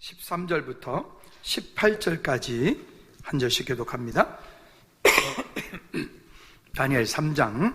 13절부터 18절까지 한 절씩 교독합니다. 다니엘 3장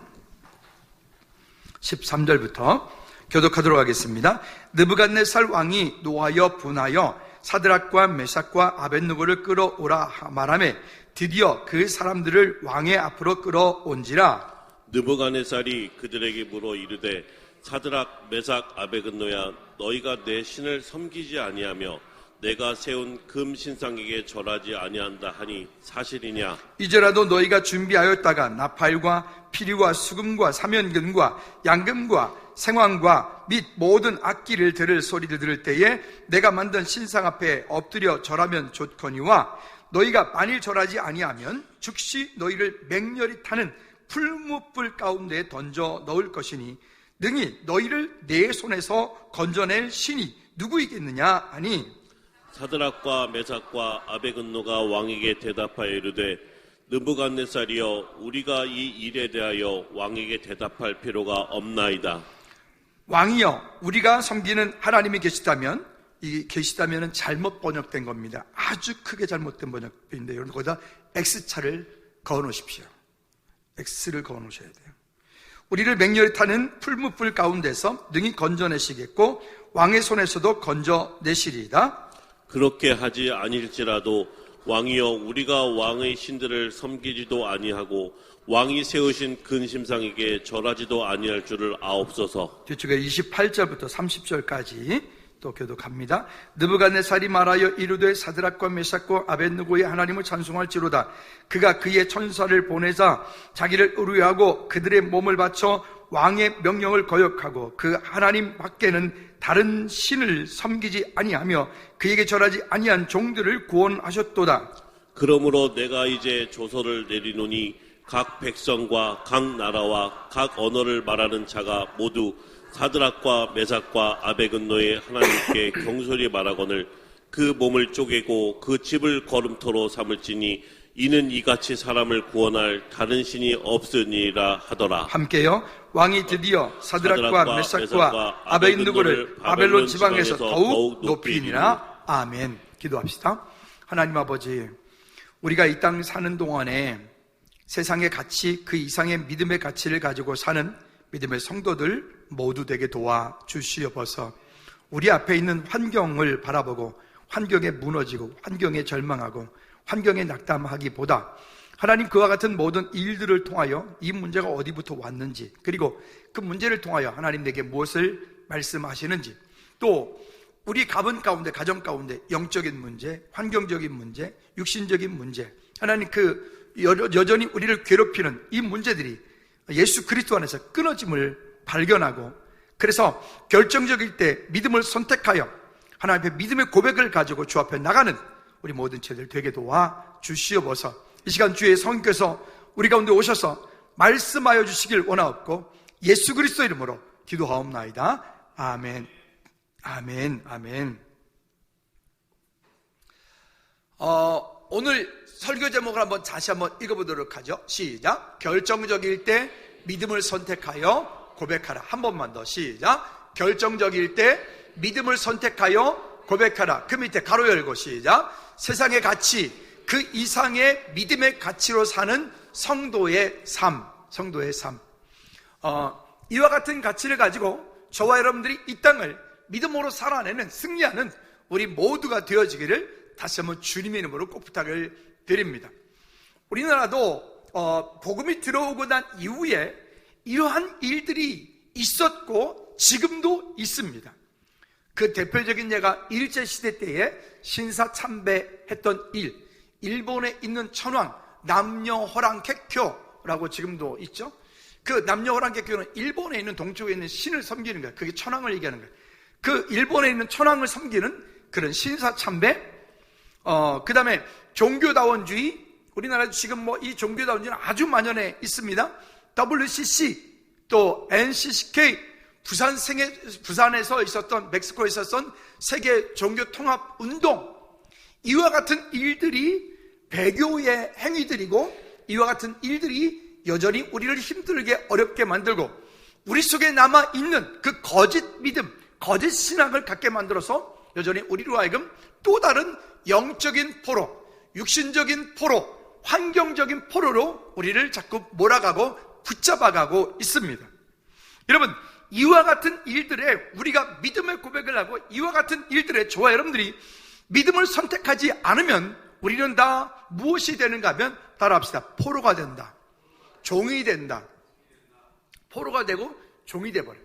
13절부터 교독하도록 하겠습니다. 느부갓네살 왕이 노하여 분하여 사드락과 메삭과 아벳느고를 끌어오라 말하매 드디어 그 사람들을 왕의 앞으로 끌어온지라. 느부갓네살이 그들에게 물어 이르되 사드락 메삭 아벳느고야 너희가 내 신을 섬기지 아니하며 내가 세운 금 신상에게 절하지 아니한다 하니 사실이냐? 이제라도 너희가 준비하였다가 나팔과 피리와 수금과 사면금과 양금과 생황과 및 모든 악기를 들을 소리를 들을 때에 내가 만든 신상 앞에 엎드려 절하면 좋거니와 너희가 만일 절하지 아니하면 즉시 너희를 맹렬히 타는 풀무불 가운데 던져 넣을 것이니 능히 너희를 내 손에서 건져낼 신이 누구이겠느냐 하니 사드락과 메삭과 아벳느고가 왕에게 대답하여 이르되 느부갓네살이여 우리가 이 일에 대하여 왕에게 대답할 필요가 없나이다. 왕이여 우리가 섬기는 하나님이 계시다면, 이 계시다면은 잘못 번역된 겁니다. 아주 크게 잘못된 번역인데 여러분 거기다 X자를 그어 놓으십시오. X를 그어 놓으셔야 돼요. 우리를 맹렬히 타는 풀무불 가운데서 능히 건져내시겠고 왕의 손에서도 건져내시리이다. 그렇게 하지 아닐지라도 왕이여 우리가 왕의 신들을 섬기지도 아니하고 왕이 세우신 근심상에게 절하지도 아니할 줄을 아옵소서. 뒤쪽에 28절부터 30절까지 또 교독합니다. 느부갓네살이 말하여 이르되 사드락과 메삭과 아벳느고의 하나님을 찬송할지로다. 그가 그의 천사를 보내자 자기를 의뢰하고 그들의 몸을 바쳐 왕의 명령을 거역하고 그 하나님 밖에는 다른 신을 섬기지 아니하며 그에게 절하지 아니한 종들을 구원하셨도다. 그러므로 내가 이제 조서를 내리노니 각 백성과 각 나라와 각 언어를 말하는 자가 모두 사드락과 메삭과 아벳느고의 하나님께 경솔히 말하거늘 그 몸을 쪼개고 그 집을 걸음토로 삼을지니 이는 이같이 사람을 구원할 다른 신이 없으니라 하더라. 함께요. 왕이 드디어 사드락과 메삭과 아벳느고를 바벨론 지방에서 더욱 높이니라. 아멘. 기도합시다. 하나님 아버지, 우리가 이 땅 사는 동안에 세상의 가치, 그 이상의 믿음의 가치를 가지고 사는 믿음의 성도들 모두 되게 도와주시옵소서. 우리 앞에 있는 환경을 바라보고 환경에 무너지고 환경에 절망하고 환경에 낙담하기보다 하나님 그와 같은 모든 일들을 통하여 이 문제가 어디부터 왔는지, 그리고 그 문제를 통하여 하나님 내게 무엇을 말씀하시는지, 또 우리 가문 가운데, 가정 가운데 영적인 문제, 환경적인 문제, 육신적인 문제, 하나님 그 여전히 우리를 괴롭히는 이 문제들이 예수 그리스도 안에서 끊어짐을 발견하고, 그래서 결정적일 때 믿음을 선택하여 하나님 앞에 믿음의 고백을 가지고 주 앞에 나가는 우리 모든 죄들 되게 도와주시옵소서. 이 시간 주의 성령께서 우리 가운데 오셔서 말씀하여 주시길 원하옵고 예수 그리스도 이름으로 기도하옵나이다. 아멘. 아멘. 아멘. 오늘 설교 제목을 다시 한번 읽어보도록 하죠. 시작. 결정적일 때 믿음을 선택하여 고백하라. 한 번만 더. 시작. 결정적일 때 믿음을 선택하여 고백하라. 그 밑에 가로 열고 시작. 세상의 가치, 그 이상의 믿음의 가치로 사는 성도의 삶. 성도의 삶. 이와 같은 가치를 가지고 저와 여러분들이 이 땅을 믿음으로 살아내는, 승리하는 우리 모두가 되어지기를 다시 한번 주님의 이름으로 꼭 부탁을 드립니다. 우리나라도 복음이 들어오고 난 이후에 이러한 일들이 있었고 지금도 있습니다. 그 대표적인 예가 일제시대 때에 신사참배했던 일, 일본에 있는 천황 남녀호랑객교라고 지금도 있죠. 그 남녀호랑객교는 일본에 있는 동쪽에 있는 신을 섬기는 거예요. 그게 천황을 얘기하는 거예요. 그 일본에 있는 천황을 섬기는 그런 신사참배, 그 다음에 종교다원주의, 우리나라도 지금 이 종교다원주의는 아주 만연해 있습니다. WCC, 또 NCCK, 부산에서 있었던, 멕시코에 있었던 세계 종교통합 운동, 이와 같은 일들이 배교의 행위들이고, 이와 같은 일들이 여전히 우리를 힘들게 어렵게 만들고 우리 속에 남아있는 그 거짓 믿음, 거짓 신앙을 갖게 만들어서 여전히 우리로 하여금 또 다른 영적인 포로, 육신적인 포로, 환경적인 포로로 우리를 자꾸 몰아가고 붙잡아가고 있습니다. 여러분, 이와 같은 일들에 우리가 믿음의 고백을 하고 이와 같은 일들에 저와 여러분들이 믿음을 선택하지 않으면 우리는 다 무엇이 되는가 하면 따라합시다. 포로가 된다. 종이 된다. 포로가 되고 종이 돼버려.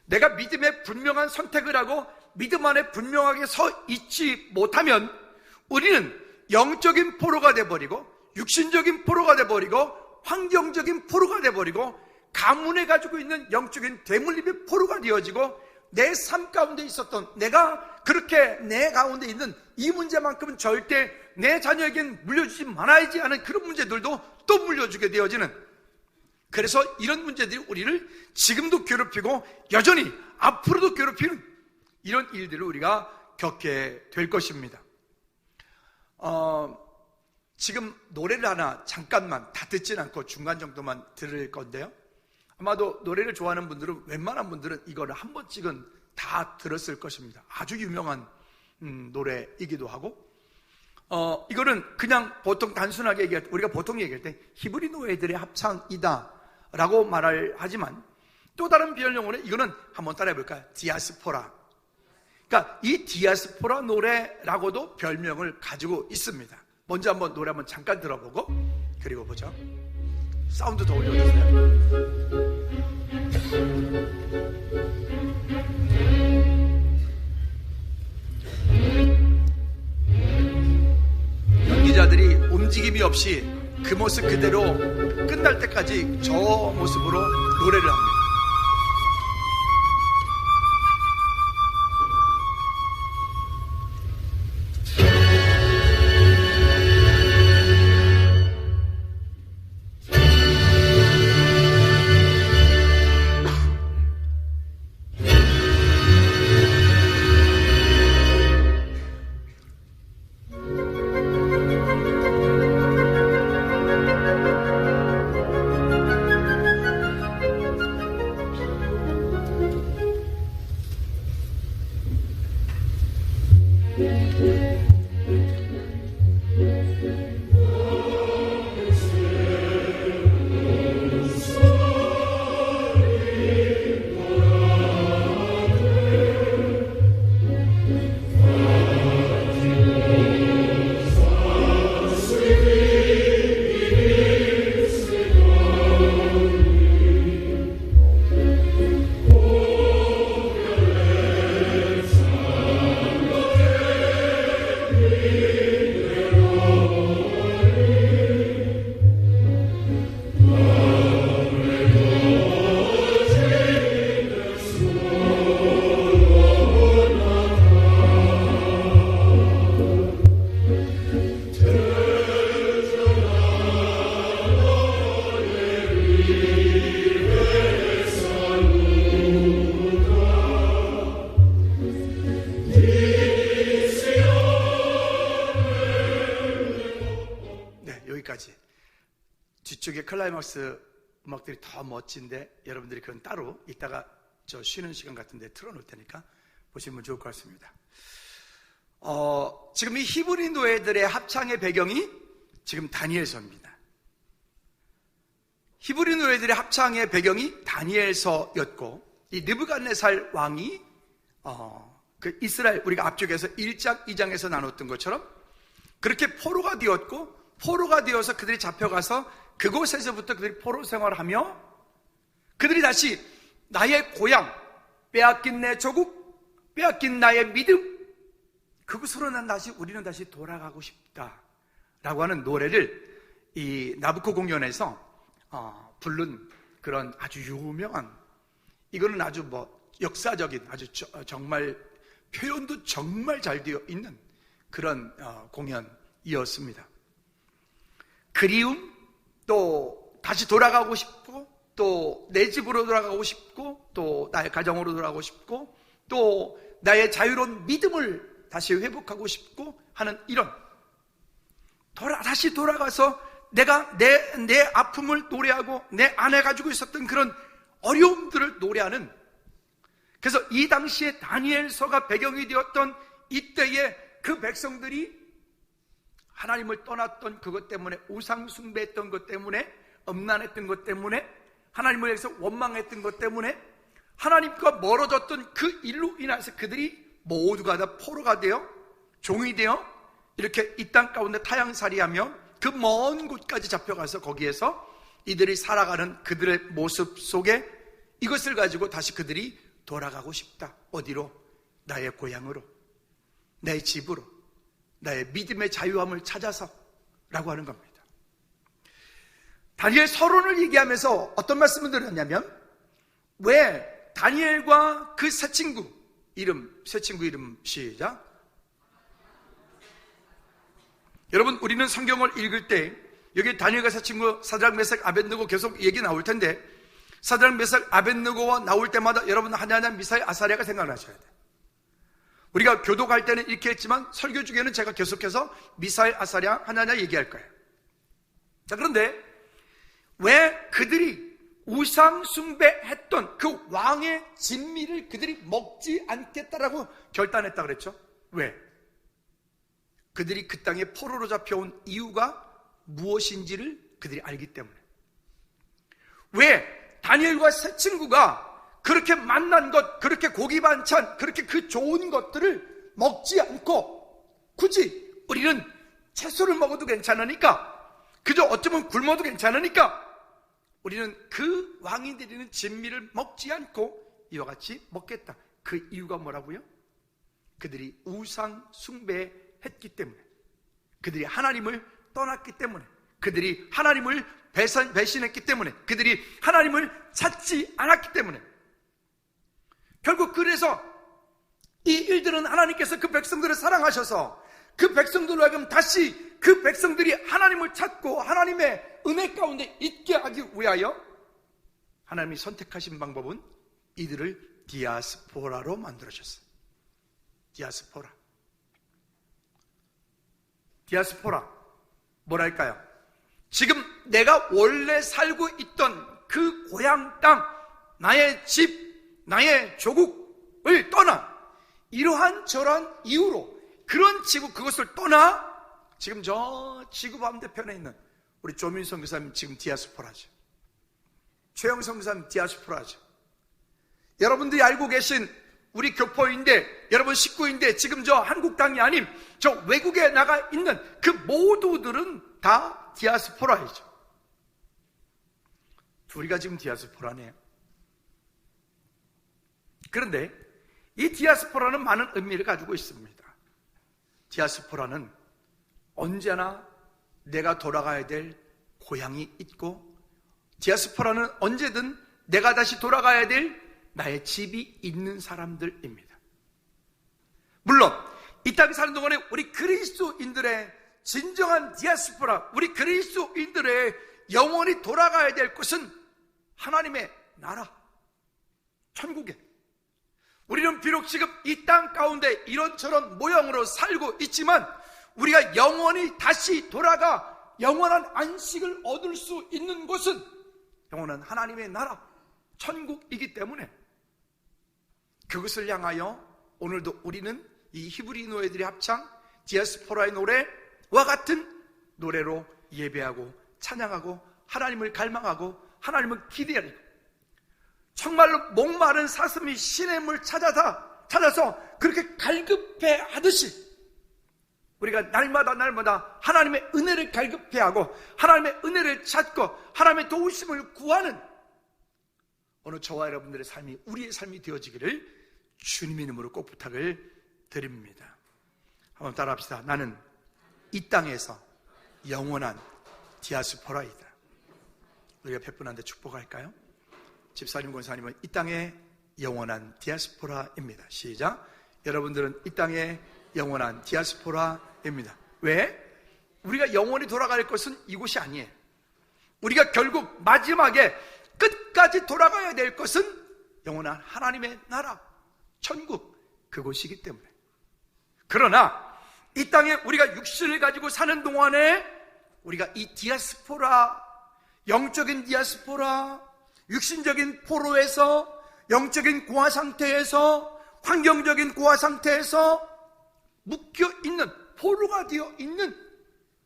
내가 믿음의 분명한 선택을 하고 믿음 안에 분명하게 서 있지 못하면 우리는 영적인 포로가 돼버리고 육신적인 포로가 돼버리고 환경적인 포로가 돼버리고 가문에 가지고 있는 영적인 대물림의 포로가 되어지고 내 삶 가운데 있었던 내가 그렇게 내 가운데 있는 이 문제만큼은 절대 내 자녀에겐 물려주지 말아야지 하는 그런 문제들도 또 물려주게 되어지는, 그래서 이런 문제들이 우리를 지금도 괴롭히고 여전히 앞으로도 괴롭히는 이런 일들을 우리가 겪게 될 것입니다. 지금 노래를 하나 잠깐만, 다 듣진 않고 중간 정도만 들을 건데요, 아마도 노래를 좋아하는 분들은, 웬만한 분들은 이거를 한 번씩은 다 들었을 것입니다. 아주 유명한 노래이기도 하고, 이거는 그냥 보통 단순하게 얘기할 때, 우리가 보통 얘기할 때 히브리 노예들의 합창이다 라고 말을 하지만, 또 다른 비열용어로 이거는 한번 따라해 볼까요? 디아스포라. 그러니까 이 디아스포라 노래라고도 별명을 가지고 있습니다. 먼저 한번 노래 한번 잠깐 들어보고 그리고 보죠. 사운드 더 올려주세요. 연기자들이 움직임이 없이 그 모습 그대로 끝날 때까지 저 모습으로 노래를 합니다. 뒤쪽에 클라이막스 음악들이 더 멋진데 여러분들이 그건 따로 이따가 저 쉬는 시간 같은데 틀어놓을 테니까 보시면 좋을 것 같습니다. 지금 이 히브리 노예들의 합창의 배경이 지금 다니엘서입니다. 히브리 노예들의 합창의 배경이 다니엘서였고, 이 느부갓네살 왕이 그 이스라엘, 우리가 앞쪽에서 1장, 2장에서 나눴던 것처럼 그렇게 포로가 되었고, 포로가 되어서 그들이 잡혀가서 그곳에서부터 그들이 포로 생활하며 그들이 다시 나의 고향, 빼앗긴 내 조국, 빼앗긴 나의 믿음, 그곳으로 우리는 다시 돌아가고 싶다라고 하는 노래를 이 나부코 공연에서 부른 그런 아주 유명한, 이거는 아주 역사적인, 아주 정말 표현도 정말 잘 되어 있는 그런 공연이었습니다. 그리움, 또 다시 돌아가고 싶고, 또 내 집으로 돌아가고 싶고, 또 나의 가정으로 돌아가고 싶고, 또 나의 자유로운 믿음을 다시 회복하고 싶고 하는 이런, 다시 돌아가서 내가 내 아픔을 노래하고 내 안에 가지고 있었던 그런 어려움들을 노래하는, 그래서 이 당시에 다니엘서가 배경이 되었던 이때에 그 백성들이 하나님을 떠났던 그것 때문에, 우상 숭배했던 것 때문에, 엄난했던 것 때문에, 하나님을 위해서 원망했던 것 때문에, 하나님과 멀어졌던 그 일로 인해서 그들이 모두가 다 포로가 되어, 종이 되어 이렇게 이 땅 가운데 타향살이하며 그 먼 곳까지 잡혀가서 거기에서 이들이 살아가는 그들의 모습 속에 이것을 가지고 다시 그들이 돌아가고 싶다. 어디로? 나의 고향으로, 나의 집으로, 나의 믿음의 자유함을 찾아서 라고 하는 겁니다. 다니엘 서론을 얘기하면서 어떤 말씀을 드렸냐면, 왜 다니엘과 그 세 친구 이름 시작. 여러분, 우리는 성경을 읽을 때 여기 다니엘과 세 친구 사드락 메삭 아벳느고 계속 얘기 나올 텐데, 사드락 메삭 아벳느고가 나올 때마다 여러분 하나냐 미사엘 아사랴가 생각나셔야 돼요. 우리가 교독할 때는 이렇게 했지만 설교 중에는 제가 계속해서 미사엘 아사랴 하나냐 얘기할 거예요. 자, 그런데 왜 그들이 우상 숭배했던 그 왕의 진미를 그들이 먹지 않겠다라고 결단했다 그랬죠? 왜? 그들이 그 땅에 포로로 잡혀온 이유가 무엇인지를 그들이 알기 때문에. 왜 다니엘과 세 친구가 그렇게 만난 것, 그렇게 고기 반찬, 그렇게 그 좋은 것들을 먹지 않고 굳이 우리는 채소를 먹어도 괜찮으니까, 그저 어쩌면 굶어도 괜찮으니까 우리는 그 왕이 드리는 진미를 먹지 않고 이와 같이 먹겠다. 그 이유가 뭐라고요? 그들이 우상 숭배했기 때문에, 그들이 하나님을 떠났기 때문에, 그들이 하나님을 배신했기 때문에, 그들이 하나님을 찾지 않았기 때문에. 결국 그래서 이 일들은 하나님께서 그 백성들을 사랑하셔서 그 백성들로 하여금 다시 그 백성들이 하나님을 찾고 하나님의 은혜 가운데 있게 하기 위하여 하나님이 선택하신 방법은 이들을 디아스포라로 만들어주셨어요. 디아스포라 뭐랄까요? 지금 내가 원래 살고 있던 그 고향 땅, 나의 집, 나의 조국을 떠나 이러한 저러한 이유로 그런 지구, 그것을 떠나 지금 저 지구 반대편에 있는 우리 조민성 교사님 지금 디아스포라죠. 최영성 교사님 디아스포라죠. 여러분들이 알고 계신 우리 교포인데, 여러분 식구인데 지금 저 한국 땅이 아닌 저 외국에 나가 있는 그 모두들은 다 디아스포라이죠. 우리가 지금 디아스포라네요. 그런데 이 디아스포라는 많은 의미를 가지고 있습니다. 디아스포라는 언제나 내가 돌아가야 될 고향이 있고, 디아스포라는 언제든 내가 다시 돌아가야 될 나의 집이 있는 사람들입니다. 물론 이 땅에 사는 동안에 우리 그리스도인들의 진정한 디아스포라, 우리 그리스도인들의 영원히 돌아가야 될 곳은 하나님의 나라, 천국에. 우리는 비록 지금 이 땅 가운데 이런저런 모형으로 살고 있지만 우리가 영원히 다시 돌아가 영원한 안식을 얻을 수 있는 곳은 영원한 하나님의 나라, 천국이기 때문에 그것을 향하여 오늘도 우리는 이 히브리 노예들의 합창 디아스포라의 노래와 같은 노래로 예배하고 찬양하고 하나님을 갈망하고 하나님을 기대하고, 정말로 목마른 사슴이 신의 물 찾아서 그렇게 갈급해 하듯이 우리가 날마다 하나님의 은혜를 갈급해하고 하나님의 은혜를 찾고 하나님의 도우심을 구하는 오늘 저와 여러분들의 삶이, 우리의 삶이 되어지기를 주님의 이름으로 꼭 부탁을 드립니다. 한번 따라합시다. 나는 이 땅에서 영원한 디아스포라이다. 우리가 100분한테 축복할까요? 집사님, 권사님은 이 땅의 영원한 디아스포라입니다. 시작. 여러분들은 이 땅의 영원한 디아스포라입니다. 왜? 우리가 영원히 돌아갈 것은 이곳이 아니에요. 우리가 결국 마지막에 끝까지 돌아가야 될 것은 영원한 하나님의 나라, 천국, 그곳이기 때문에. 그러나 이 땅에 우리가 육신을 가지고 사는 동안에 우리가 이 디아스포라, 영적인 디아스포라, 육신적인 포로에서, 영적인 고아 상태에서, 환경적인 고아 상태에서 묶여있는, 포로가 되어 있는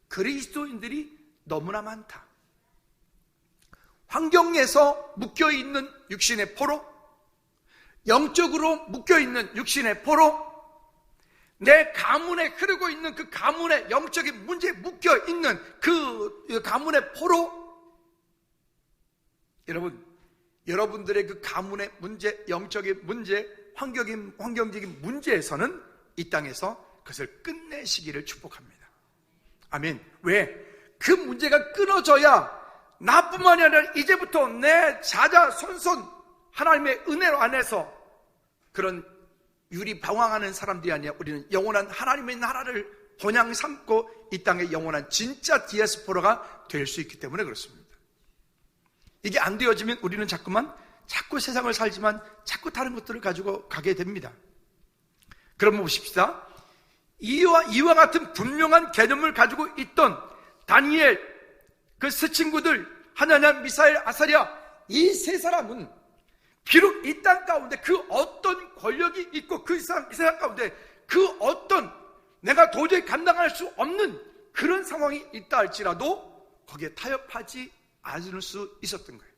그리스도인들이 너무나 많다. 환경에서 묶여있는 육신의 포로, 영적으로 묶여있는 육신의 포로, 내 가문에 흐르고 있는 그 가문의 영적인 문제에 묶여있는 그 가문의 포로. 여러분들의 그 가문의 문제, 영적인 문제, 환경적인 문제에서는 이 땅에서 그것을 끝내시기를 축복합니다. 아멘. 왜? 그 문제가 끊어져야 나뿐만이 아니라 이제부터 내 자자손손 하나님의 은혜로 안에서 그런 유리방황하는 사람들이 아니라 우리는 영원한 하나님의 나라를 본향 삼고 이 땅의 영원한 진짜 디아스포라가 될 수 있기 때문에 그렇습니다. 이게 안 되어지면 우리는 자꾸 세상을 살지만 자꾸 다른 것들을 가지고 가게 됩니다. 그럼 보십시다. 이와 같은 분명한 개념을 가지고 있던 다니엘, 그 세 친구들, 하나냐, 미사엘, 아사랴, 이 세 사람은 비록 이 땅 가운데 그 어떤 권력이 있고 그 세상 가운데 그 어떤 내가 도저히 감당할 수 없는 그런 상황이 있다 할지라도 거기에 타협하지 않을 수 있었던 거예요.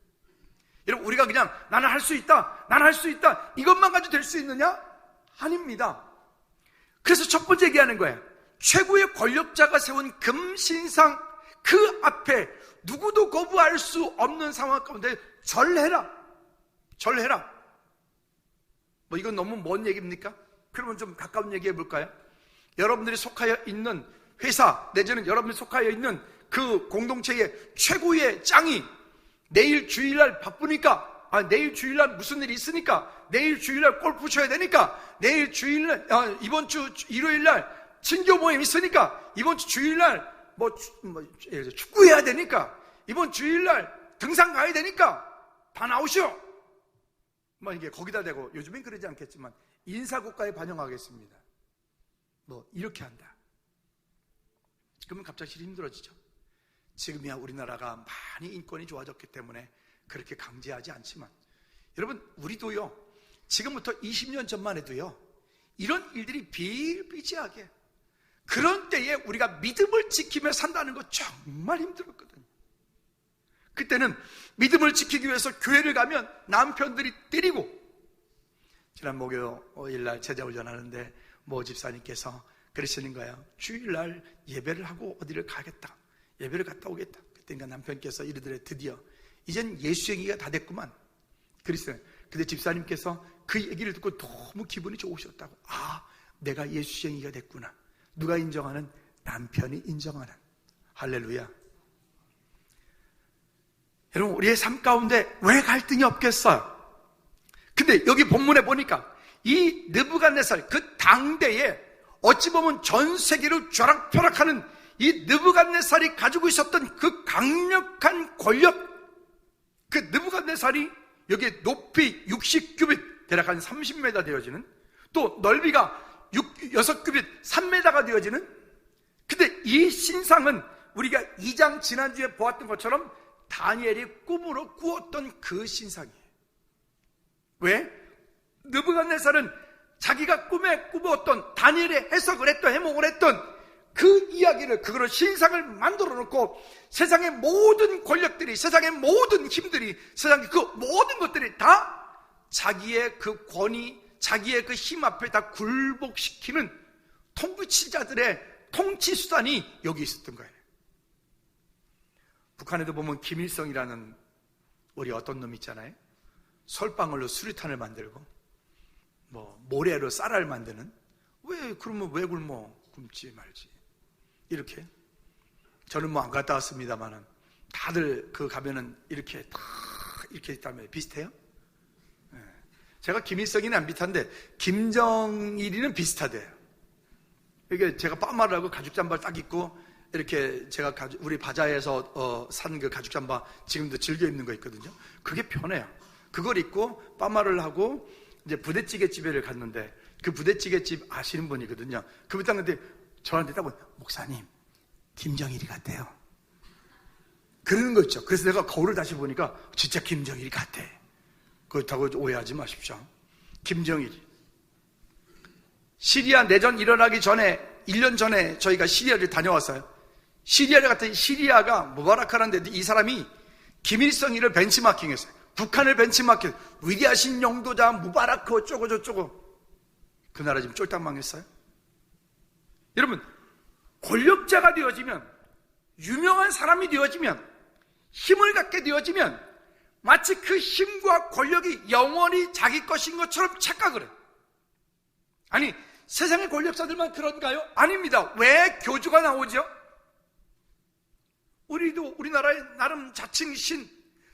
여러분, 우리가 그냥 나는 할 수 있다, 나는 할 수 있다, 이것만 가지고 될 수 있느냐? 아닙니다. 그래서 첫 번째 얘기하는 거예요. 최고의 권력자가 세운 금신상, 그 앞에 누구도 거부할 수 없는 상황 가운데 절해라. 뭐 이건 너무 먼 얘기입니까? 그러면 좀 가까운 얘기 해볼까요? 여러분들이 속하여 있는 회사 내지는 여러분들이 속하여 있는 그 공동체의 최고의 짱이 내일 주일날 바쁘니까, 내일 주일날 무슨 일이 있으니까, 내일 주일날 골프 쳐야 되니까, 내일 주일날 이번 주 일요일날 친교 모임 있으니까, 이번 주 주일날 축구해야 되니까, 이번 주일날 등산 가야 되니까 다 나오시오. 이게 거기다 대고, 요즘엔 그러지 않겠지만 인사고과에 반영하겠습니다. 이렇게 한다. 그러면 갑자기 힘들어지죠. 지금이야 우리나라가 많이 인권이 좋아졌기 때문에 그렇게 강제하지 않지만, 여러분, 우리도요, 지금부터 20년 전만 해도요, 이런 일들이 비일비재하게, 그런 때에 우리가 믿음을 지키며 산다는 거 정말 힘들었거든요. 그때는 믿음을 지키기 위해서 교회를 가면 남편들이 때리고, 지난 목요일날 제자훈련 하는데 모 집사님께서 그러시는 거예요. 주일날 예배를 하고 어디를 가겠다, 예배를 갔다 오겠다. 그때니까 남편께서 이르더래, 드디어 이젠 예수 얘기가 다 됐구만. 그랬어요. 근데 집사님께서 그 얘기를 듣고 너무 기분이 좋으셨다고. 내가 예수 얘기가 됐구나. 누가 인정하는? 남편이 인정하는. 할렐루야. 여러분, 우리의 삶 가운데 왜 갈등이 없겠어요? 근데 여기 본문에 보니까 이 느부갓네살, 그 당대에 어찌 보면 전 세계를 쥐락펴락하는 이 느부갓네살이 가지고 있었던 그 강력한 권력, 그 느부갓네살이 여기에 높이 60규빗, 대략 한 30m 되어지는, 또 넓이가 6규빗, 3m가 되어지는, 근데 이 신상은 우리가 2장 지난주에 보았던 것처럼 다니엘이 꿈으로 꾸었던 그 신상이에요. 왜? 느부갓네살은 자기가 꿈에 꾸었던, 다니엘의 해석을 했던, 해몽을 했던 그 이야기를, 그거로 신상을 만들어 놓고 세상의 모든 권력들이, 세상의 모든 힘들이, 세상의 그 모든 것들이 다 자기의 그 권위, 자기의 그 힘 앞에 다 굴복시키는 통치자들의 통치 수단이 여기 있었던 거예요. 북한에도 보면 김일성이라는 우리 어떤 놈 있잖아요. 솔방울로 수류탄을 만들고 모래로 쌀알 만드는. 그러면 왜 굶지 말지. 이렇게. 저는 안 갔다 왔습니다만은 다들 그 가면은 이렇게 다 이렇게 있다며. 비슷해요? 네. 제가 김일성이는 안 비슷한데 김정일이는 비슷하대요. 이게 제가 빠마를 하고 가죽 잠바를 딱 입고 이렇게, 제가 우리 바자에서 산 그 가죽 잠바 지금도 즐겨 입는 거 있거든요. 그게 편해요. 그걸 입고 빠마를 하고 이제 부대찌개 집에를 갔는데, 그 부대찌개 집 아시는 분이거든요. 그분 딱 근데 저한테 딱 목사님, 김정일이 같대요. 그러는 거 있죠. 그래서 내가 거울을 다시 보니까 진짜 김정일이 같아. 그렇다고 오해하지 마십시오. 김정일이. 시리아 내전 일어나기 전에 1년 전에 저희가 시리아를 다녀왔어요. 시리아를 갔더니 시리아가 무바라크라는데 이 사람이 김일성이를 벤치마킹했어요. 북한을 벤치마킹, 위대하신 영도자 무바라크 어쩌고 저쩌고. 그 나라 지금 쫄딱 망했어요. 여러분, 권력자가 되어지면, 유명한 사람이 되어지면, 힘을 갖게 되어지면 마치 그 힘과 권력이 영원히 자기 것인 것처럼 착각을 해요. 아니, 세상의 권력자들만 그런가요? 아닙니다. 왜 교주가 나오죠? 우리도 우리나라의 나름 자칭 신,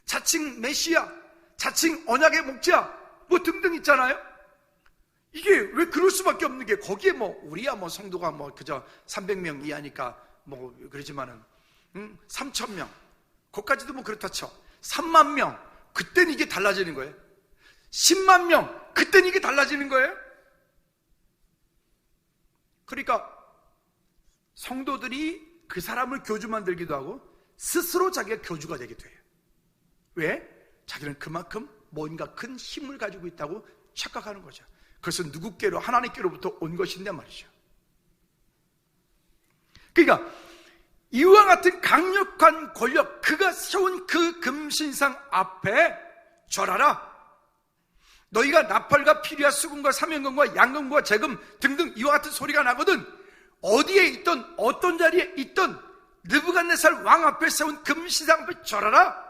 자칭 메시아, 자칭 언약의 목자 뭐 등등 있잖아요. 이게 왜 그럴 수밖에 없는 게, 거기에 뭐 우리야 뭐 성도가 뭐 그저 300명 이하니까 뭐 그러지만은 3,000명 거기까지도 뭐 그렇다 쳐. 3만 명, 그때는 이게 달라지는 거예요. 10만 명, 그때는 이게 달라지는 거예요. 그러니까 성도들이 그 사람을 교주 만들기도 하고 스스로 자기가 교주가 되기도 해요. 왜? 자기는 그만큼 뭔가 큰 힘을 가지고 있다고 착각하는 거죠. 그것은 누구께로? 하나님께로부터 온 것인데 말이죠. 그러니까 이와 같은 강력한 권력, 그가 세운 그 금신상 앞에 절하라. 너희가 나팔과 피리와 수금과 사면금과 양금과 재금 등등 이와 같은 소리가 나거든 어디에 있던 어떤 자리에 있던 느부갓네살 왕 앞에 세운 금신상 앞에 절하라.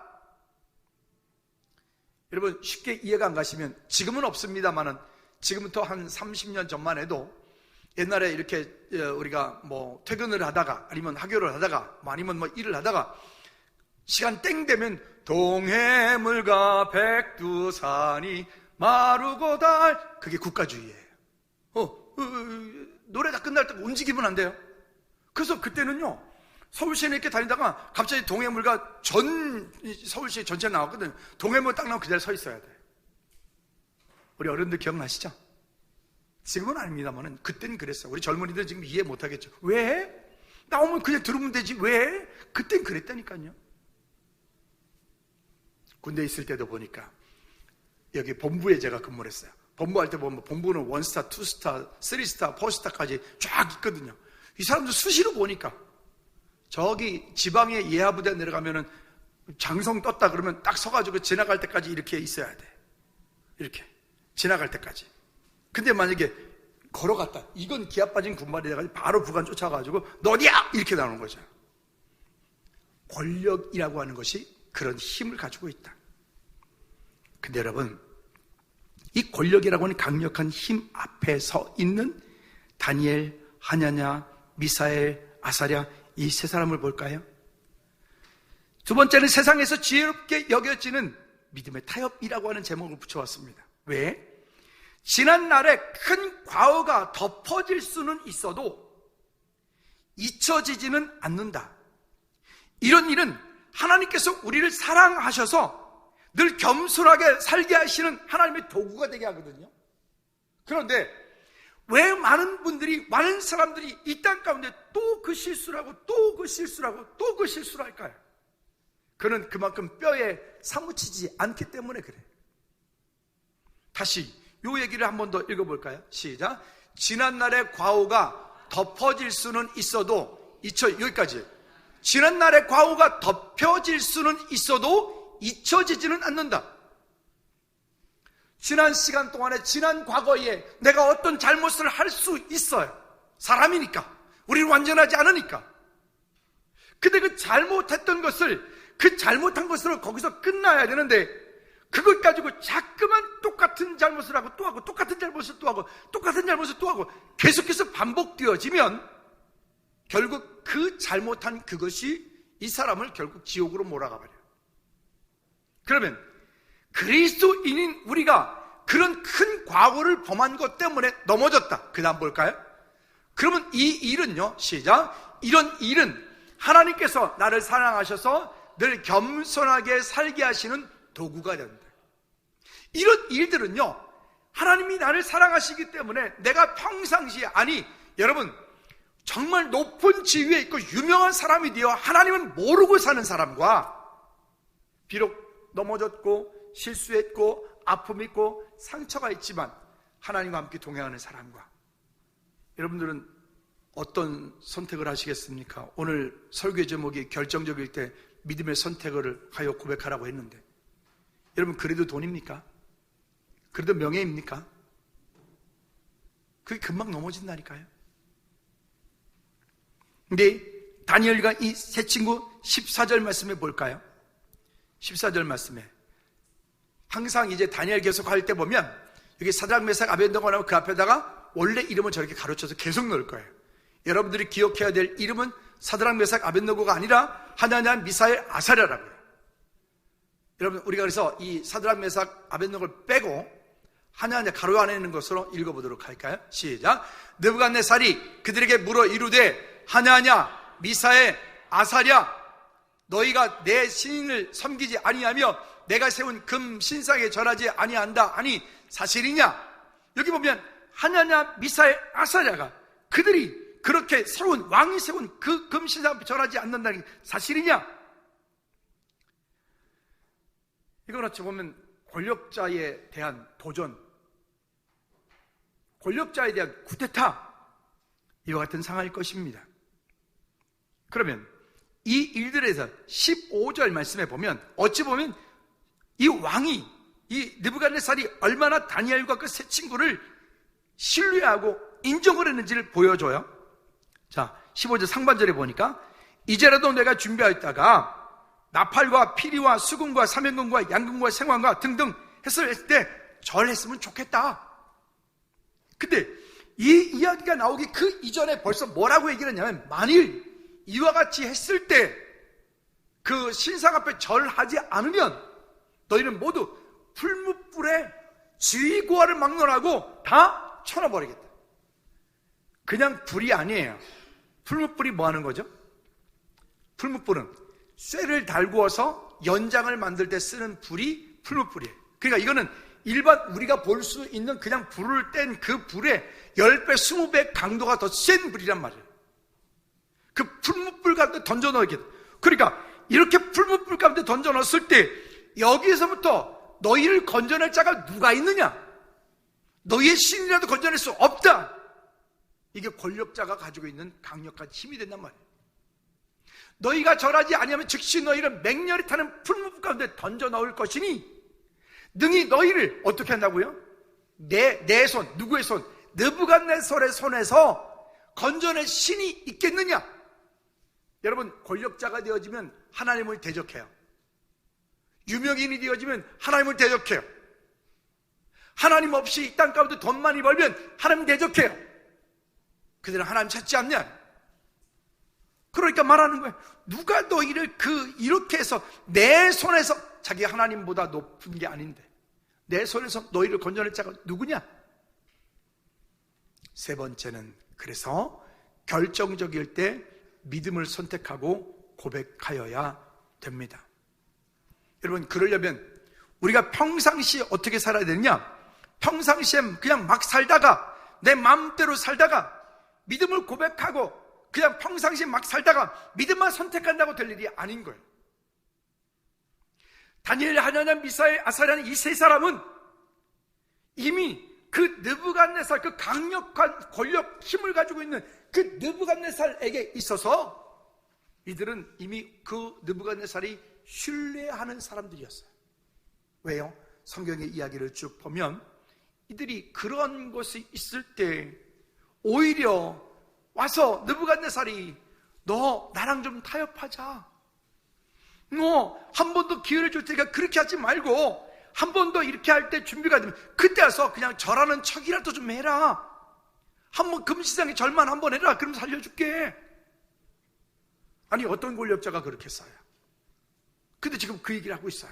여러분, 쉽게 이해가 안 가시면, 지금은 없습니다만은 지금부터 한 30년 전만 해도 옛날에 이렇게 우리가 뭐 퇴근을 하다가 아니면 학교를 하다가 아니면 뭐 일을 하다가 시간 땡 되면 동해물과 백두산이 마르고 달, 그게 국가주의예요. 노래 다 끝날 때 움직이면 안 돼요. 그래서 그때는요, 서울시에 이렇게 다니다가 갑자기 동해물과 전 서울시 전체 나왔거든요. 동해물 딱 나오면 그 자리에 서 있어야 돼. 우리 어른들 기억나시죠? 지금은 아닙니다만은 그때는 그랬어요. 우리 젊은이들 지금 이해 못하겠죠. 왜? 나오면 그냥 들으면 되지. 왜? 그땐 그랬다니까요. 군대에 있을 때도 보니까 여기 본부에 제가 근무를 했어요. 본부할 때 보면 본부는 1스타, 2스타, 3스타, 4스타까지 쫙 있거든요. 이 사람들 수시로 보니까 저기 지방의 예하부대 내려가면은 장성 떴다 그러면 딱 서가지고 지나갈 때까지 이렇게 있어야 돼. 이렇게 지나갈 때까지. 근데 만약에 걸어갔다, 이건 기아 빠진 군발이 돼가지고 바로 부관 쫓아가지고 너디야 이렇게 나오는 거죠. 권력이라고 하는 것이 그런 힘을 가지고 있다. 근데 여러분, 이 권력이라고 하는 강력한 힘 앞에 서 있는 다니엘, 하냐냐, 미사엘, 아사랴, 이 세 사람을 볼까요? 두 번째는 세상에서 지혜롭게 여겨지는 믿음의 타협이라고 하는 제목을 붙여왔습니다. 왜? 지난날에 큰 과오가 덮어질 수는 있어도 잊혀지지는 않는다. 이런 일은 하나님께서 우리를 사랑하셔서 늘 겸손하게 살게 하시는 하나님의 도구가 되게 하거든요. 그런데 왜 많은 분들이, 많은 사람들이 이 땅 가운데 또 그 실수를 하고 또 그 실수를 하고 또 그 실수를 할까요? 그는 그만큼 뼈에 사무치지 않기 때문에 그래요. 다시 요 얘기를 한 번 더 읽어볼까요? 시작. 지난날의 과오가 덮어질 수는 있어도 여기까지. 지난날의 과오가 덮여질 수는 있어도 잊혀지지는 않는다. 지난 시간 동안에, 지난 과거에 내가 어떤 잘못을 할 수 있어요. 사람이니까. 우리는 완전하지 않으니까. 근데 그 잘못했던 것을, 그 잘못한 것으로 거기서 끝나야 되는데, 그것 가지고 자꾸만 똑같은 잘못을 하고 또 하고 똑같은 잘못을 또 하고 똑같은 잘못을 또 하고 계속해서 반복되어지면 결국 그 잘못한 그것이 이 사람을 결국 지옥으로 몰아가 버려요. 그러면 그리스도인인 우리가 그런 큰 과오를 범한 것 때문에 넘어졌다. 그 다음 볼까요? 그러면 이 일은요, 시작. 이런 일은 하나님께서 나를 사랑하셔서 늘 겸손하게 살게 하시는 도구가 된다. 이런 일들은요, 하나님이 나를 사랑하시기 때문에 내가 평상시에, 아니 여러분, 정말 높은 지위에 있고 유명한 사람이 되어 하나님을 모르고 사는 사람과, 비록 넘어졌고 실수했고 아픔이 있고 상처가 있지만 하나님과 함께 동행하는 사람과, 여러분들은 어떤 선택을 하시겠습니까? 오늘 설교의 제목이 결정적일 때 믿음의 선택을 하여 고백하라고 했는데, 여러분 그래도 돈입니까? 그래도 명예입니까? 그게 금방 넘어진다니까요. 근데 다니엘과 이 세 친구 14절 말씀에 볼까요? 14절 말씀에 항상 이제 다니엘 계속 할 때 보면 여기 사드락 메삭 아벤노고 나오고 그 앞에다가 원래 이름을 저렇게 가로쳐서 계속 넣을 거예요. 여러분들이 기억해야 될 이름은 사드락 메삭 아벤노고가 아니라 하나냐 미사엘 아사랴라고요. 여러분 우리가 그래서 이 사드락 메삭 아벤노고를 빼고 하나냐 가로 안에 있는 것으로 읽어보도록 할까요? 시작. 느부갓네살이 그들에게 물어 이르되 하나냐 미사엘 아사랴 너희가 내 신을 섬기지 아니하며 내가 세운 금 신상에 절하지 아니한다 아니 사실이냐? 여기 보면 하나냐 미사엘 아사랴가 그들이 그렇게 세운 왕이 세운 그 금 신상 앞에 절하지 않는다는 게 사실이냐? 이건 어찌 보면 권력자에 대한 도전, 권력자에 대한 쿠데타, 이와 같은 상황일 것입니다. 그러면 이 일들에서 15절 말씀에 보면 어찌 보면 이 왕이, 이 느부갓네살이 얼마나 다니엘과 그 세 친구를 신뢰하고 인정을 했는지를 보여줘요. 자, 15절 상반절에 보니까 이제라도 내가 준비하였다가 나팔과 피리와 수금과 사면금과 양금과 생황과 등등 했을 때 절했으면 좋겠다. 근데 이 이야기가 나오기 그 이전에 벌써 뭐라고 얘기를 했냐면 만일 이와 같이 했을 때 그 신상 앞에 절하지 않으면 너희는 모두 풀무불에 지위고하를 막론하고 다 쳐놔버리겠다. 그냥 불이 아니에요. 풀무불이 뭐 하는 거죠? 풀무불은 쇠를 달구어서 연장을 만들 때 쓰는 불이 풀무불이에요. 그러니까 이거는 일반 우리가 볼 수 있는 그냥 불을 뗀 그 불에 10배, 20배 강도가 더 센 불이란 말이에요. 그 풀무불 가운데 던져 넣게 돼. 그러니까 이렇게 풀무불 가운데 던져 넣었을 때 여기에서부터 너희를 건져낼 자가 누가 있느냐? 너희의 신이라도 건져낼 수 없다. 이게 권력자가 가지고 있는 강력한 힘이 된단 말이에요. 너희가 절하지 아니하면 즉시 너희를 맹렬히 타는 풀무불 가운데 던져 넣을 것이니 능히 너희를 어떻게 한다고요? 내 손, 누구의 손? 느부갓네살의 손에서 건져낼 신이 있겠느냐? 여러분 권력자가 되어지면 하나님을 대적해요. 유명인이 되어지면 하나님을 대적해요. 하나님 없이 이 땅 가운데 돈 많이 벌면 하나님 대적해요. 그들은 하나님 찾지 않냐? 그러니까 말하는 거예요. 누가 너희를 이렇게 해서 내 손에서 자기 하나님보다 높은 게 아닌데 내 손에서 너희를 건져낼 자가 누구냐? 세 번째는 그래서 결정적일 때 믿음을 선택하고 고백하여야 됩니다. 여러분 그러려면 우리가 평상시에 어떻게 살아야 되느냐? 평상시에 그냥 막 살다가 내 마음대로 살다가 믿음을 고백하고 그냥 평상시에 막 살다가 믿음만 선택한다고 될 일이 아닌 거예요. 다니엘, 하나냐, 미사엘, 아사랴는 이 세 사람은 이미 그 느부갓네살, 그 강력한 권력, 힘을 가지고 있는 그 느부갓네살에게 있어서 이들은 이미 그 느부갓네살이 신뢰하는 사람들이었어요. 왜요? 성경의 이야기를 쭉 보면 이들이 그런 것이 있을 때 오히려 와서 느부갓네살이 너 나랑 좀 타협하자. 너 한 번 더 기회를 줄 테니까 그렇게 하지 말고 한 번 더 이렇게 할 때 준비가 되면 그때 와서 그냥 절하는 척이라도 좀 해라. 한번 금시장에 절만 한번 해라. 그럼 살려줄게. 아니 어떤 권력자가 그렇게 했어요? 근데 지금 그 얘기를 하고 있어요.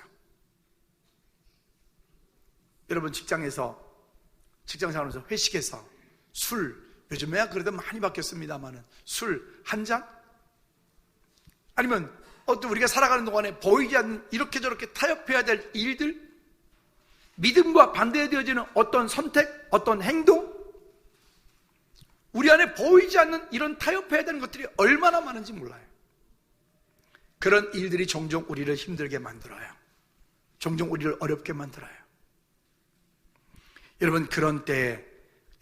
여러분 직장생활하면서 회식에서 술, 요즘에야 그래도 많이 바뀌었습니다만은 술 한 잔? 아니면 어떤 우리가 살아가는 동안에 보이지 않는 이렇게 저렇게 타협해야 될 일들, 믿음과 반대되어지는 어떤 선택, 어떤 행동, 우리 안에 보이지 않는 이런 타협해야 되는 것들이 얼마나 많은지 몰라요. 그런 일들이 종종 우리를 힘들게 만들어요. 종종 우리를 어렵게 만들어요. 여러분 그런 때에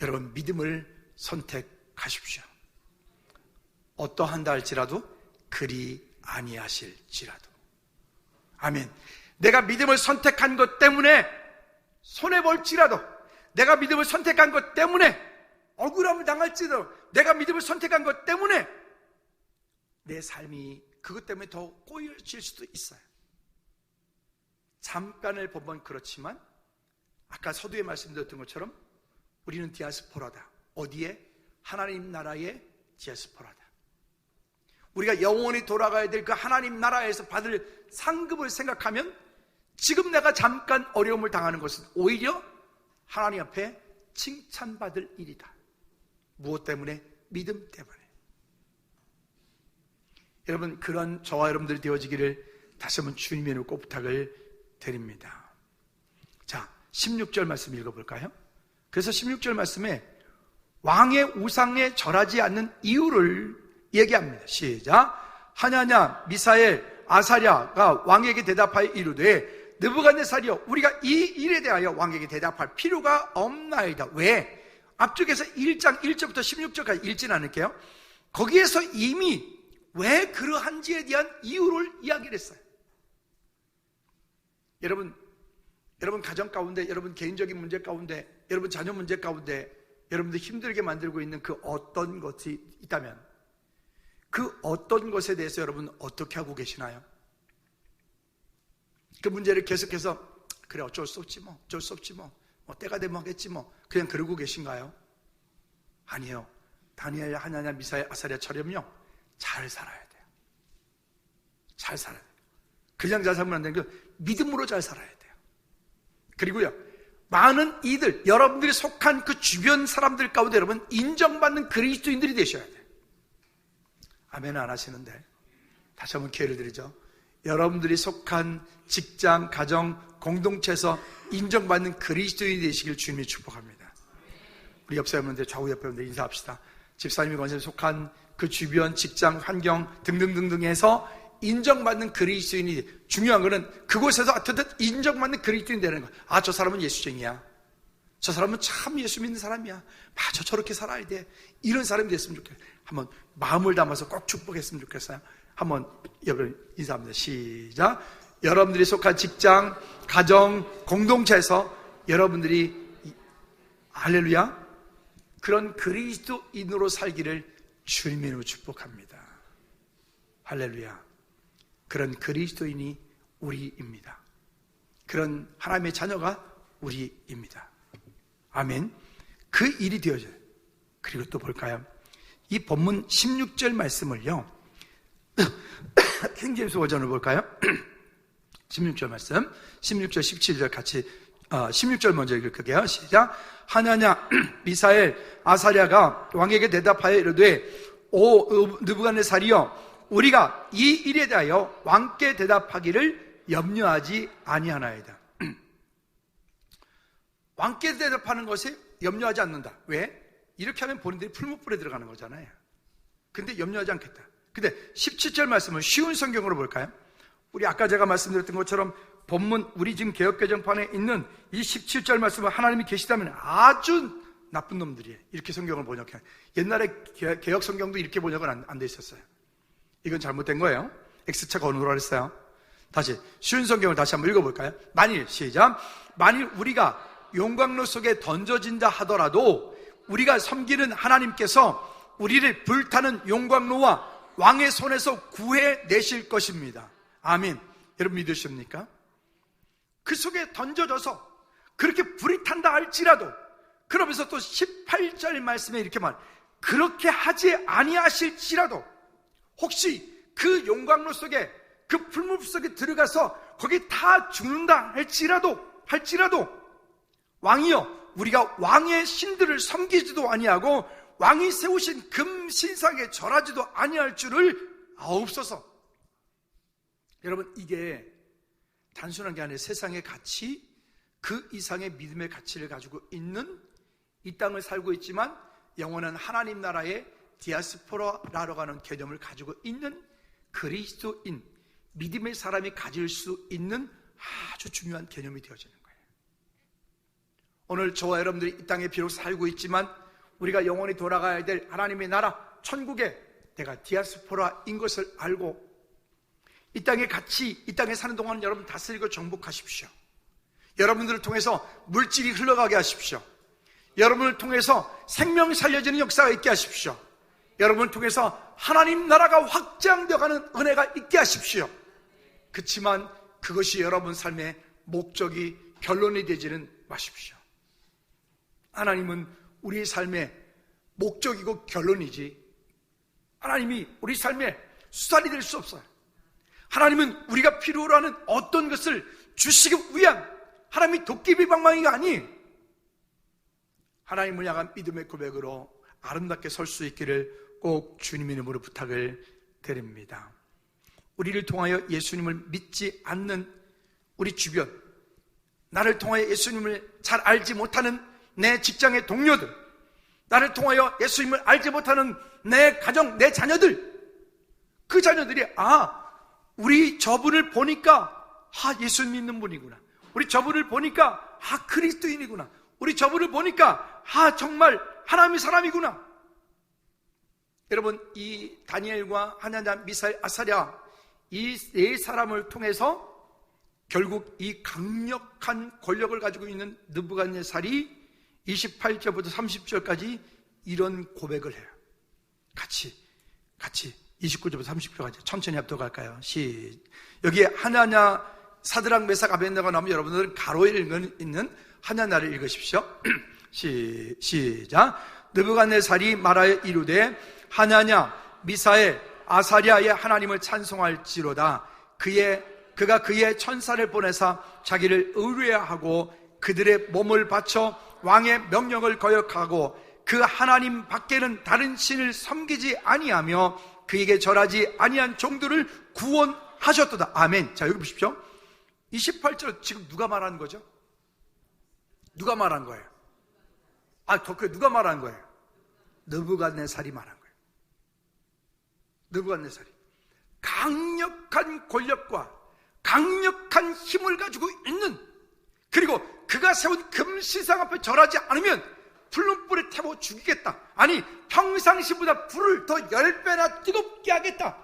여러분 믿음을 가십시오. 어떠한다 할지라도 그리 아니하실지라도. 아멘. 내가 믿음을 선택한 것 때문에 손해볼지라도, 내가 믿음을 선택한 것 때문에 억울함을 당할지라도, 내가 믿음을 선택한 것 때문에 내 삶이 그것 때문에 더 꼬여질 수도 있어요. 잠깐을 보면 그렇지만 아까 서두에 말씀드렸던 것처럼 우리는 디아스포라다. 어디에? 하나님 나라의 디아스포라다. 우리가 영원히 돌아가야 될 그 하나님 나라에서 받을 상급을 생각하면 지금 내가 잠깐 어려움을 당하는 것은 오히려 하나님 앞에 칭찬받을 일이다. 무엇 때문에? 믿음 때문에. 여러분, 그런 저와 여러분들이 되어지기를 다시 한번 주님의 이름으로 꼭 부탁을 드립니다. 자, 16절 말씀 읽어볼까요? 그래서 16절 말씀에 왕의 우상에 절하지 않는 이유를 얘기합니다. 시작. 하냐냐 미사엘 아사랴가 왕에게 대답하여 이르되 느부갓네살이여, 우리가 이 일에 대하여 왕에게 대답할 필요가 없나이다. 왜? 앞쪽에서 1장 1절부터 16절까지 읽진 않을게요. 거기에서 이미 왜 그러한지에 대한 이유를 이야기를 했어요. 여러분 가정 가운데, 여러분 개인적인 문제 가운데, 여러분 자녀 문제 가운데 여러분들 힘들게 만들고 있는 그 어떤 것이 있다면 그 어떤 것에 대해서 여러분 어떻게 하고 계시나요? 그 문제를 계속해서 그래 어쩔 수 없지 뭐, 어쩔 수 없지 뭐, 때가 되면 하겠지 뭐, 그냥 그러고 계신가요? 아니에요. 다니엘, 하나냐, 미사엘, 아사랴처럼요 잘 살아야 돼요. 잘 살아야 돼요. 그냥 잘 살면 안 되는 거, 믿음으로 잘 살아야 돼요. 그리고요, 많은 이들, 여러분들이 속한 그 주변 사람들 가운데 여러분 인정받는 그리스도인들이 되셔야 돼요. 아멘 안 하시는데 다시 한번 기회를 드리죠. 여러분들이 속한 직장, 가정, 공동체에서 인정받는 그리스도인이 되시길 주님이 축복합니다. 우리 옆 사람들, 좌우 옆 사람들 인사합시다. 집사님이 권세에 속한 그 주변, 직장, 환경 등등등등에서 인정받는 그리스도인이, 중요한 거는 그곳에서 어떻든 인정받는 그리스도인이 되는 거야. 아, 저 사람은 예수쟁이야. 저 사람은 참 예수 믿는 사람이야. 맞아, 저렇게 살아야 돼. 이런 사람이 됐으면 좋겠어요. 한번 마음을 담아서 꼭 축복했으면 좋겠어요. 한번 여러분 인사합니다. 시작. 여러분들이 속한 직장, 가정, 공동체에서 여러분들이 할렐루야 그런 그리스도인으로 살기를 주님의 이름으로 축복합니다. 할렐루야. 그런 그리스도인이 우리입니다. 그런 하나님의 자녀가 우리입니다. 아멘. 그 일이 되어져요. 그리고 또 볼까요? 이 본문 16절 말씀을요, 킹제임스 버전을 볼까요? 16절 말씀, 16절, 17절 같이, 16절 먼저 읽을게요. 시작. 하나냐, 미사엘, 아사랴가 왕에게 대답하여 이르되, 오 느부갓네살이여, 우리가 이 일에 대하여 왕께 대답하기를 염려하지 아니하나이다. 왕께 대답하는 것에 염려하지 않는다. 왜? 이렇게 하면 본인들이 풀무불에 들어가는 거잖아요. 근데 염려하지 않겠다. 근데 17절 말씀은 쉬운 성경으로 볼까요? 우리 아까 제가 말씀드렸던 것처럼 본문 우리 지금 개역개정판에 있는 이 17절 말씀은 하나님이 계시다면 아주 나쁜 놈들이에요. 이렇게 성경을 번역해. 옛날에 개역 성경도 이렇게 번역은 안 돼 있었어요. 이건 잘못된 거예요. X차가 언어로 했어요. 다시 쉬운 성경을 다시 한번 읽어볼까요? 만일, 시작. 만일 우리가 용광로 속에 던져진다 하더라도 우리가 섬기는 하나님께서 우리를 불타는 용광로와 왕의 손에서 구해내실 것입니다. 아멘. 여러분 믿으십니까? 그 속에 던져져서 그렇게 불이 탄다 할지라도, 그러면서 또 18절 말씀에 이렇게 말, 그렇게 하지 아니하실지라도, 혹시 그 용광로 속에, 그 풀물 속에 들어가서 거기 다 죽는다 할지라도 왕이여, 우리가 왕의 신들을 섬기지도 아니하고 왕이 세우신 금 신상에 절하지도 아니할 줄을 아옵소서. 여러분, 이게 단순한 게 아니라 세상의 가치, 그 이상의 믿음의 가치를 가지고 있는, 이 땅을 살고 있지만 영원한 하나님 나라의 디아스포라라고 하는 개념을 가지고 있는 그리스도인, 믿음의 사람이 가질 수 있는 아주 중요한 개념이 되어지는 거예요. 오늘 저와 여러분들이 이 땅에 비록 살고 있지만 우리가 영원히 돌아가야 될 하나님의 나라 천국에 내가 디아스포라인 것을 알고 이 땅에 같이 이 땅에 사는 동안 여러분 다스리고 정복하십시오. 여러분들을 통해서 물질이 흘러가게 하십시오. 여러분을 통해서 생명이 살려지는 역사가 있게 하십시오. 여러분을 통해서 하나님 나라가 확장되어가는 은혜가 있게 하십시오. 그렇지만 그것이 여러분 삶의 목적이 결론이 되지는 마십시오. 하나님은 우리의 삶의 목적이고 결론이지 하나님이 우리 삶의 수단이 될 수 없어요. 하나님은 우리가 필요로 하는 어떤 것을 주시기 위한 하나님이 도깨비 방망이가 아니에요. 하나님을 향한 믿음의 고백으로 아름답게 설 수 있기를 꼭 주님의 이름으로 부탁을 드립니다. 우리를 통하여 예수님을 믿지 않는 우리 주변, 나를 통하여 예수님을 잘 알지 못하는 내 직장의 동료들, 나를 통하여 예수님을 알지 못하는 내 가정, 내 자녀들, 그 자녀들이 우리 저분을 보니까 예수 믿는 분이구나, 우리 저분을 보니까 그리스도인이구나, 우리 저분을 보니까 정말 하나님의 사람이구나. 여러분, 이 다니엘과 하나냐, 미사엘, 아사랴 이 네 사람을 통해서 결국 이 강력한 권력을 가지고 있는 느부갓네살이 28절부터 30절까지 이런 고백을 해요. 같이 29절부터 30절까지 천천히 합독할까요? 여기에 하나냐, 사드락, 메삭, 아벳네고가 나오면 여러분들은 가로에 있는 하나냐를 읽으십시오. 시작. 느부갓네살이 말하여 이르되 하나냐, 미사엘, 아사랴의 하나님을 찬송할지로다. 그가 그의 천사를 보내사 자기를 의뢰하고 그들의 몸을 바쳐 왕의 명령을 거역하고 그 하나님 밖에는 다른 신을 섬기지 아니하며 그에게 절하지 아니한 종들을 구원하셨도다. 아멘. 자, 여기 보십시오. 28절 지금 누가 말하는 거죠? 누가 말한 거예요? 누가 말한 거예요? 느부갓네살이 말한 거예요. 느부갓네살이 강력한 권력과 강력한 힘을 가지고 있는, 그리고 그가 세운 금시상 앞에 절하지 않으면 불륜불에 태워 죽이겠다, 평상시보다 불을 더 10배나 뜨겁게 하겠다.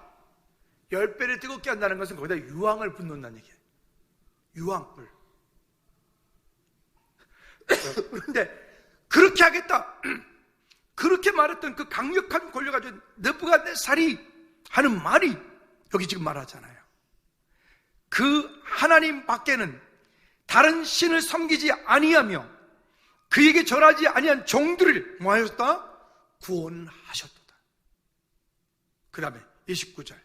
10배를 뜨겁게 한다는 것은 거기다 유황을 붓는다는 얘기예요. 유황불. 그런데 그렇게 하겠다, 그렇게 말했던 그 강력한 권력 가진 느부갓네살이 하는 말이 여기 지금 말하잖아요. 그 하나님 밖에는 다른 신을 섬기지 아니하며 그에게 절하지 아니한 종들을 뭐 하셨다? 구원하셨도다. 그 다음에 29절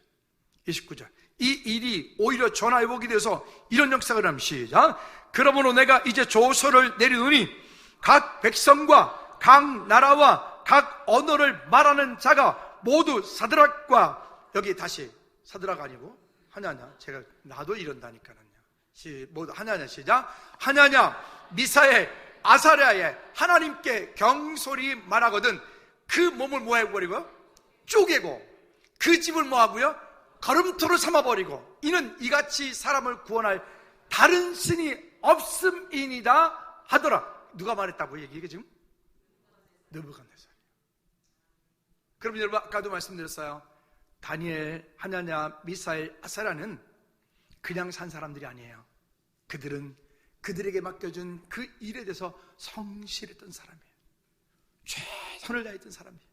이 일이 오히려 전화위복이 돼서 이런 역사를 하면 시작. 그러므로 내가 이제 조서를 내리노니 각 백성과 각 나라와 각 언어를 말하는 자가 모두 사드락과, 여기 다시 사드락 아니고 하냐냐, 나도 이런다니까요. 하냐냐, 시작. 하냐냐, 미사엘, 아사랴의 하나님께 경솔히 말하거든 그 몸을 뭐 해버리고 쪼개고 그 집을 뭐 하고요, 걸음토로 삼아버리고 이는 이같이 사람을 구원할 다른 신이 없음이니이다 하더라. 누가 말했다고 얘기해 지금? 느부갓네살. 그럼 여러분, 아까도 말씀드렸어요. 다니엘, 하냐냐, 미사엘, 아사랴는 그냥 산 사람들이 아니에요. 그들은 그들에게 맡겨준 그 일에 대해서 성실했던 사람이에요. 최선을 다했던 사람이에요.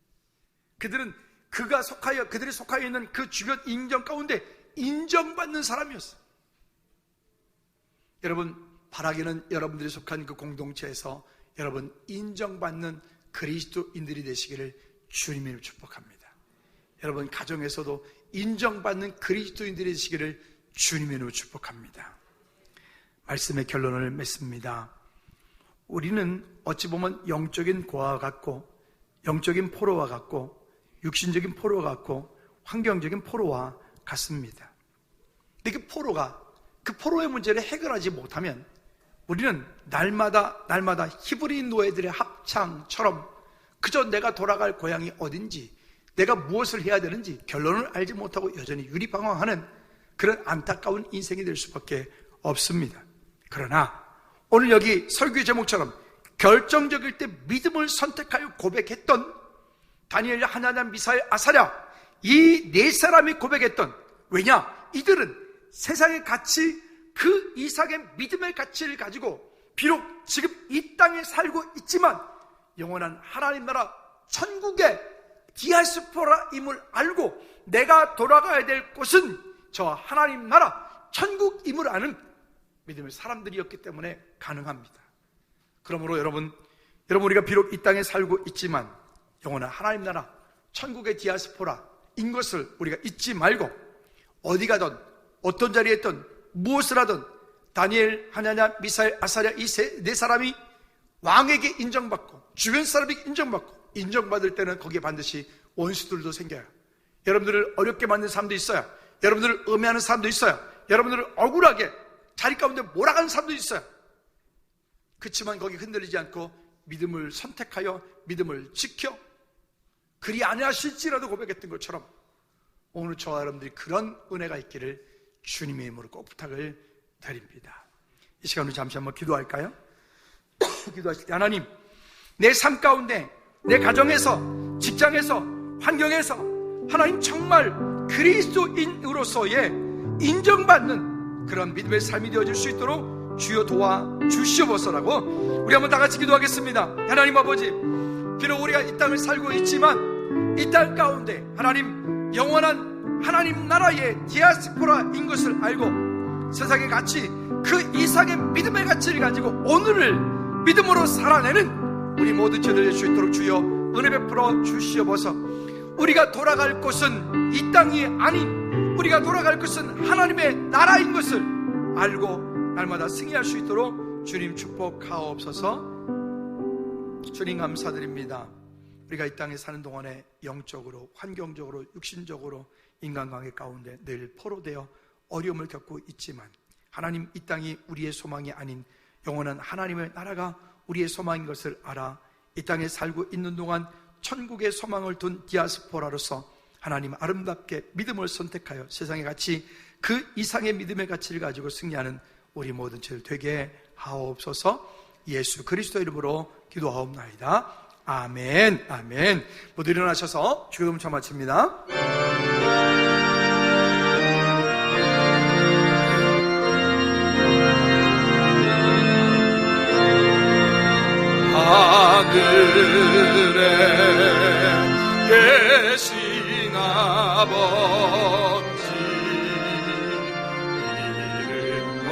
그들은 그들이 속하여 있는 그 주변 인정 가운데 인정받는 사람이었어요. 여러분, 바라기는 여러분들이 속한 그 공동체에서 여러분 인정받는 그리스도인들이 되시기를 주님을 축복합니다. 여러분 가정에서도 인정받는 그리스도인들이 되시기를 주님의 이름으로 축복합니다. 말씀의 결론을 맺습니다. 우리는 어찌 보면 영적인 고아와 같고 영적인 포로와 같고 육신적인 포로와 같고 환경적인 포로와 같습니다. 근데 그 포로의 문제를 해결하지 못하면 우리는 날마다 히브리 노예들의 합창처럼 그저 내가 돌아갈 고향이 어딘지, 내가 무엇을 해야 되는지 결론을 알지 못하고 여전히 유리방황하는 그런 안타까운 인생이 될 수밖에 없습니다. 그러나 오늘 여기 설교의 제목처럼 결정적일 때 믿음을 선택하여 고백했던 다니엘, 하나냐, 미사엘, 아사랴, 이 네 사람이 고백했던, 왜냐? 이들은 세상의 가치, 그 이상의 믿음의 가치를 가지고 비록 지금 이 땅에 살고 있지만 영원한 하나님 나라 천국의 디아스포라임을 알고 내가 돌아가야 될 곳은 저 하나님 나라 천국임을 아는 믿음의 사람들이었기 때문에 가능합니다. 그러므로 여러분 우리가 비록 이 땅에 살고 있지만 영원한 하나님 나라 천국의 디아스포라인 것을 우리가 잊지 말고 어디 가든 어떤 자리에 있든 무엇을 하든 다니엘, 하나냐, 미사엘, 아사랴 이 네 사람이 왕에게 인정받고 주변 사람에게 인정받고 인정받을 때는 거기에 반드시 원수들도 생겨요. 여러분들을 어렵게 만든 사람도 있어요. 여러분들을 음해하는 사람도 있어요. 여러분들을 억울하게 자리 가운데 몰아가는 사람도 있어요. 그렇지만 거기 흔들리지 않고 믿음을 선택하여 믿음을 지켜 그리 아니하실지라도 고백했던 것처럼 오늘 저와 여러분들이 그런 은혜가 있기를 주님의 이름으로 꼭 부탁을 드립니다. 이 시간으로 잠시 한번 기도할까요? 기도하실 때 하나님, 내 삶 가운데 내 가정에서 직장에서 환경에서 하나님 정말 그리스도인으로서의 인정받는 그런 믿음의 삶이 되어질 수 있도록 주여 도와주시옵소서라고 우리 한번 다 같이 기도하겠습니다. 하나님 아버지, 비록 우리가 이 땅을 살고 있지만 이 땅 가운데 하나님 영원한 하나님 나라의 디아스포라인 것을 알고 세상의 가치 그 이상의 믿음의 가치를 가지고 오늘을 믿음으로 살아내는 우리 모든 저들 될 수 있도록 주여 은혜 베풀어 주시옵소서. 우리가 돌아갈 곳은 이 땅이 아닌 우리가 돌아갈 곳은 하나님의 나라인 것을 알고 날마다 승리할 수 있도록 주님 축복하옵소서. 주님 감사드립니다. 우리가 이 땅에 사는 동안에 영적으로, 환경적으로, 육신적으로 인간관계 가운데 늘 포로되어 어려움을 겪고 있지만 하나님, 이 땅이 우리의 소망이 아닌 영원한 하나님의 나라가 우리의 소망인 것을 알아 이 땅에 살고 있는 동안 천국의 소망을 둔 디아스포라로서 하나님 아름답게 믿음을 선택하여 세상의 가치 그 이상의 믿음의 가치를 가지고 승리하는 우리 모든 죄를 되게 하옵소서. 예수 그리스도 이름으로 기도하옵나이다. 아멘. 아멘. 모두 일어나셔서 주기도문 마칩니다. 하늘에 계신 아버지 이름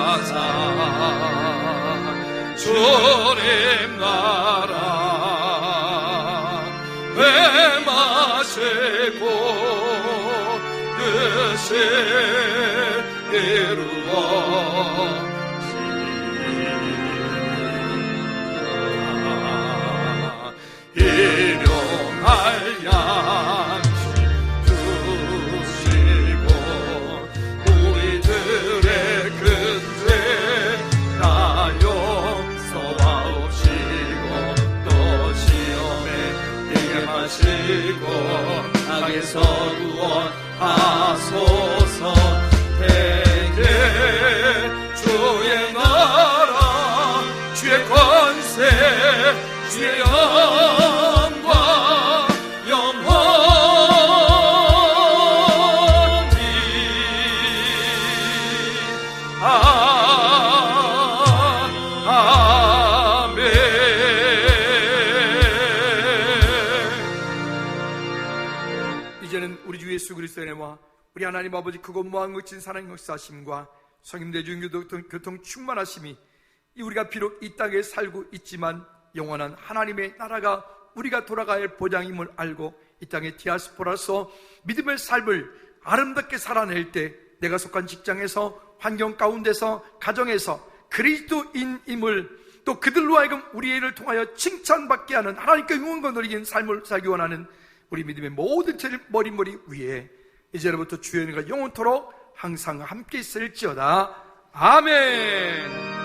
거룩하사 주님 나라 회마시고 뜻을 이루어 일용할 양식 주시고 우리들의 근죄 다 용서하옵시고 또 시험에 임하시고 악에서 구원하소서. 대개 주의 나라 주의 권세 주의 영광 영원히 아멘. 이제는 우리 주 예수 그리스도의 은혜와 우리 하나님 아버지 크고 무한 거친 사랑의 역사하심과 성령의 교통 충만하심이 우리가 비록 이 땅에 살고 있지만 영원한 하나님의 나라가 우리가 돌아가야 할 보장임을 알고 이 땅의 디아스포라서 믿음의 삶을 아름답게 살아낼 때 내가 속한 직장에서 환경 가운데서 가정에서 그리스도인임을 또 그들로 하여금 우리의 일을 통하여 칭찬받게 하는 하나님께 영원과 누리는 삶을 살기 원하는 우리 믿음의 모든 죄를 머리머리 위에 이제로부터 주의 은혜가 영원토록 항상 함께 있을지어다. 아멘.